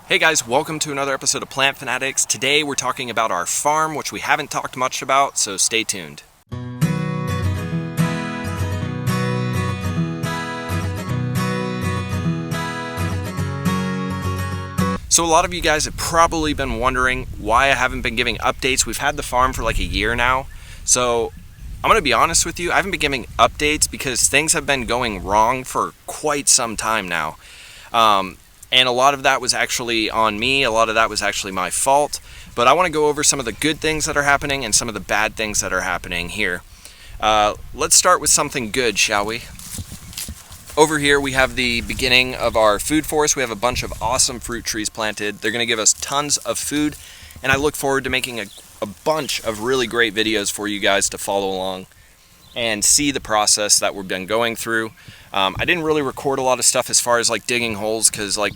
Hey guys, welcome to another episode of Plant Fanatics. Today we're talking about our farm, which we haven't talked much about, so stay tuned. So a lot of you guys have probably been wondering why I haven't been giving updates. We've had the farm for like a year now. So I'm going to be honest with you, I haven't been giving updates because things have been going wrong for quite some time now. And a lot of that was actually on me. A lot of that was actually my fault. But I want to go over some of the good things that are happening and some of the bad things that are happening here. Let's start with something good, shall we? Over here we have the beginning of our food forest. We have a bunch of awesome fruit trees planted. They're going to give us tons of food. And I look forward to making a bunch of really great videos for you guys to follow along and see the process that we've been going through. I didn't really record a lot of stuff as far as like digging holes, because like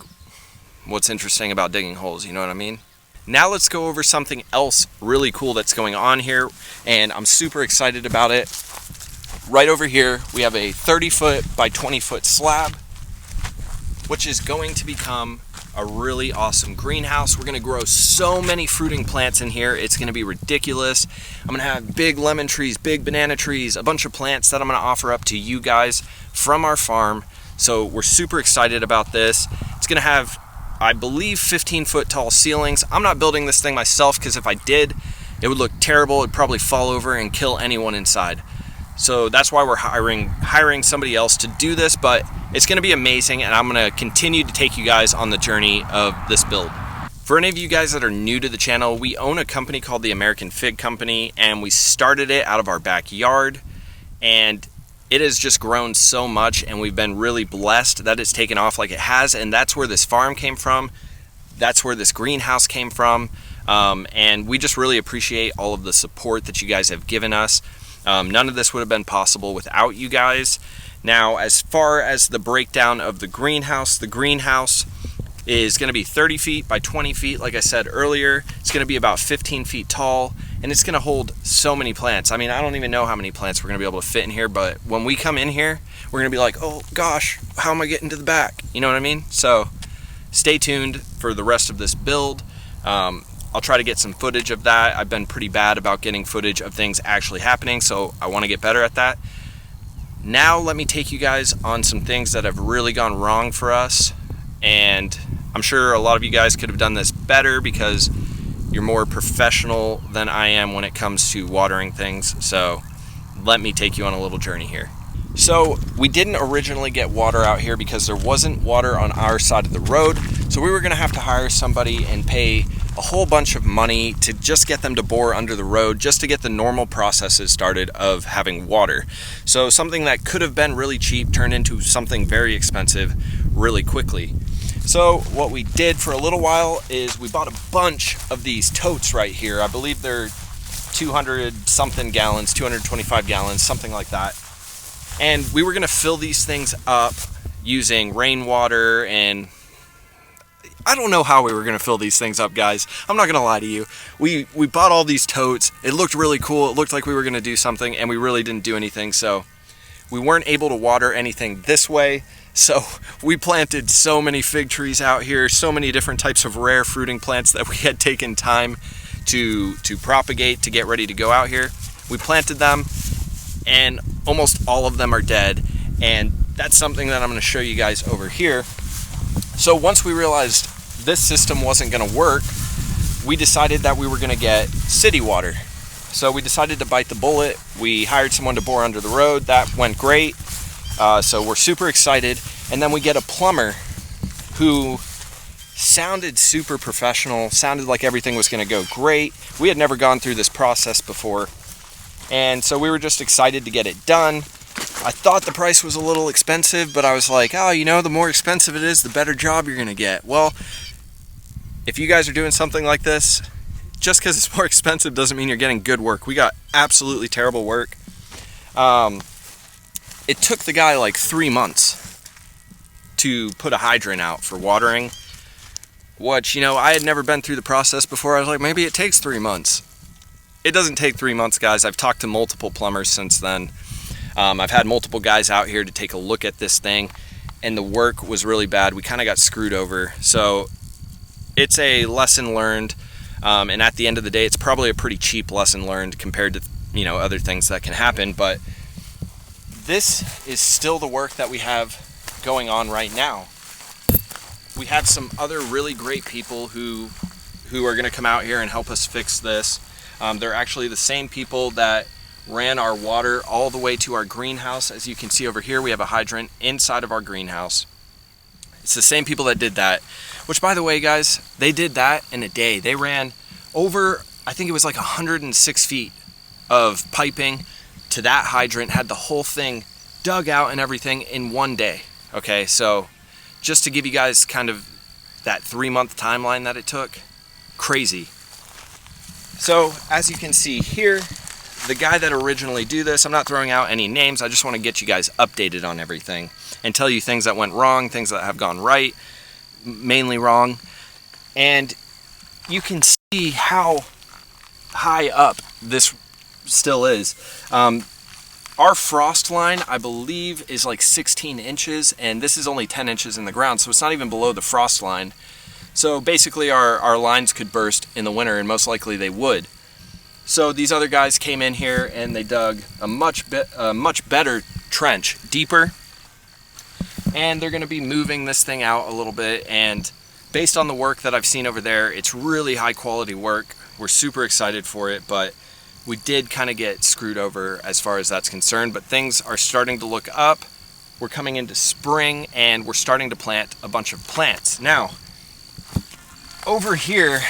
what's interesting about digging holes, you know what I mean? Now let's go over something else really cool that's going on here, and I'm super excited about it. Right over here we have a 30-foot by 20-foot slab, which is going to become a really awesome greenhouse. We're gonna grow so many fruiting plants in here, it's gonna be ridiculous. I'm gonna have big lemon trees, big banana trees, a bunch of plants that I'm gonna offer up to you guys from our farm. So we're super excited about this. It's gonna have, I believe, 15-foot tall ceilings. I'm not building this thing myself because if I did, it would look terrible. It'd probably fall over and kill anyone inside. So that's why we're hiring somebody else to do this, but it's going to be amazing, and I'm going to continue to take you guys on the journey of this build. For any of you guys that are new to the channel, we own a company called the American Fig Company, and we started it out of our backyard, and it has just grown so much, and we've been really blessed that it's taken off like it has, and that's where this farm came from. That's where this greenhouse came from, and we just really appreciate all of the support that you guys have given us. None of this would have been possible without you guys. Now, as far as the breakdown of the greenhouse is going to be 30 feet by 20 feet, like I said earlier. It's going to be about 15 feet tall, and it's going to hold so many plants. I mean, I don't even know how many plants we're going to be able to fit in here, but when we come in here, we're going to be like, oh gosh, how am I getting to the back? You know what I mean? So stay tuned for the rest of this build. I'll try to get some footage of that. I've been pretty bad about getting footage of things actually happening, so I want to get better at that. Now let me take you guys on some things that have really gone wrong for us, and I'm sure a lot of you guys could have done this better because you're more professional than I am when it comes to watering things, so let me take you on a little journey here. So we didn't originally get water out here because there wasn't water on our side of the road, so we were going to have to hire somebody and pay a whole bunch of money to just get them to bore under the road, just to get the normal processes started of having water. So something that could have been really cheap turned into something very expensive really quickly. So what we did for a little while is we bought a bunch of these totes right here. I believe they're 200 something gallons, 225 gallons, something like that. And we were gonna fill these things up using rainwater, and I don't know how we were gonna fill these things up, guys. I'm not gonna lie to you. We bought all these totes. It looked really cool. It looked like we were gonna do something, and we really didn't do anything. So we weren't able to water anything this way. So we planted so many fig trees out here, so many different types of rare fruiting plants that we had taken time to propagate, to get ready to go out here. We planted them, and almost all of them are dead, and that's something that I'm going to show you guys over here. So once we realized this system wasn't going to work, we decided that we were going to get city water. So we decided to bite the bullet. We hired someone to bore under the road. That went great. So we're super excited. And then we get a plumber who sounded super professional, sounded like everything was going to go great. We had never gone through this process before, and so we were just excited to get it done. I thought the price was a little expensive, but I was like, oh, you know, the more expensive it is, the better job you're going to get. Well, if you guys are doing something like this, just because it's more expensive doesn't mean you're getting good work. We got absolutely terrible work. It took the guy like 3 months to put a hydrant out for watering, which, you know, I had never been through the process before. I was like, maybe it takes 3 months. It doesn't take 3 months, guys. I've talked to multiple plumbers since then. I've had multiple guys out here to take a look at this thing, and the work was really bad. We kind of got screwed over. So it's a lesson learned, and at the end of the day, it's probably a pretty cheap lesson learned compared to, you know, other things that can happen. But this is still the work that we have going on right now. We have some other really great people who are going to come out here and help us fix this. They're actually the same people that ran our water all the way to our greenhouse. As you can see over here, we have a hydrant inside of our greenhouse. It's the same people that did that, which, by the way, guys, they did that in a day. They ran over, I think it was like 106 feet of piping to that hydrant, had the whole thing dug out and everything in one day. Okay, so just to give you guys kind of that 3-month timeline that it took, crazy. So as you can see here, the guy that originally did this, I'm not throwing out any names, I just want to get you guys updated on everything and tell you things that went wrong, things that have gone right, mainly wrong. And you can see how high up this still is. Our frost line, I believe, is like 16 inches, and this is only 10 inches in the ground, so it's not even below the frost line. So basically our lines could burst in the winter, and most likely they would. So these other guys came in here and they dug a much better trench, deeper, and they're going to be moving this thing out a little bit. And based on the work that I've seen over there, it's really high quality work. We're super excited for it, but we did kind of get screwed over as far as that's concerned. But things are starting to look up. We're coming into spring and we're starting to plant a bunch of plants. Now, over here,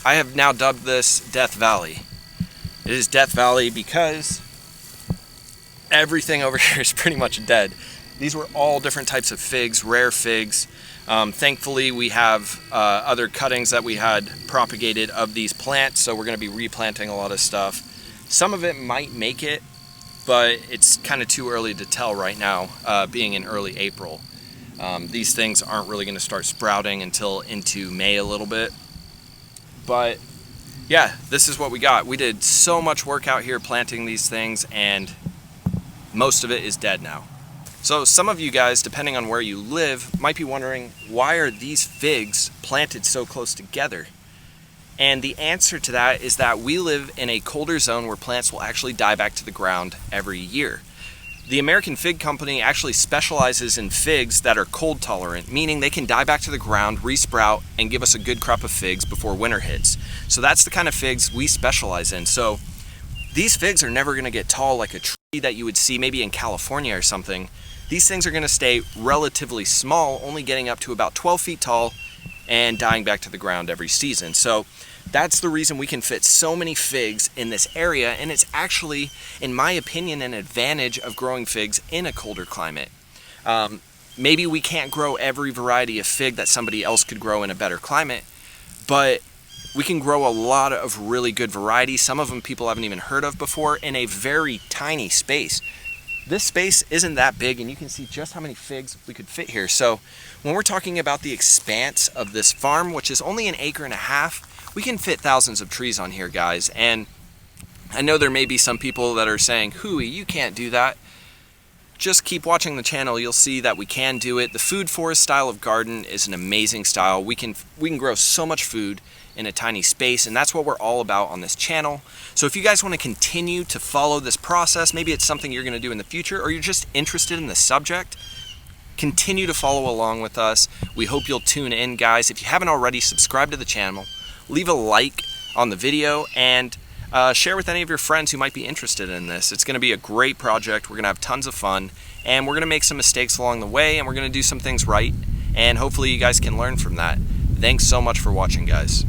I have now dubbed this Death Valley. It is Death Valley because everything over here is pretty much dead. These were all different types of figs, rare figs. Thankfully, we have other cuttings that we had propagated of these plants, so we're going to be replanting a lot of stuff. Some of it might make it, but it's kind of too early to tell right now, being in early April. These things aren't really going to start sprouting until into May a little bit. But yeah, this is what we got. We did so much work out here planting these things, and most of it is dead now. So some of you guys, depending on where you live, might be wondering, why are these figs planted so close together? And the answer to that is that we live in a colder zone where plants will actually die back to the ground every year. The American Fig Company actually specializes in figs that are cold tolerant, meaning they can die back to the ground, resprout, and give us a good crop of figs before winter hits. So that's the kind of figs we specialize in. So these figs are never going to get tall like a tree that you would see maybe in California or something. These things are going to stay relatively small, only getting up to about 12 feet tall and dying back to the ground every season. So that's the reason we can fit so many figs in this area, and it's actually, in my opinion, an advantage of growing figs in a colder climate. Maybe we can't grow every variety of fig that somebody else could grow in a better climate, but we can grow a lot of really good varieties. Some of them people haven't even heard of before in a very tiny space. This space isn't that big, and you can see just how many figs we could fit here. So when we're talking about the expanse of this farm, which is only 1.5 acres, we can fit thousands of trees on here, guys. And I know there may be some people that are saying, "Hooey, you can't do that." Just keep watching the channel, you'll see that we can do it. The food forest style of garden is an amazing style. We can grow so much food in a tiny space, and that's what we're all about on this channel. So if you guys want to continue to follow this process, maybe it's something you're going to do in the future, or you're just interested in the subject, continue to follow along with us. We hope you'll tune in, guys. If you haven't already, subscribe to the channel, leave a like on the video, and share with any of your friends who might be interested in this. It's going to be a great project. We're going to have tons of fun, and we're going to make some mistakes along the way, and we're going to do some things right, and hopefully you guys can learn from that. Thanks so much for watching, guys.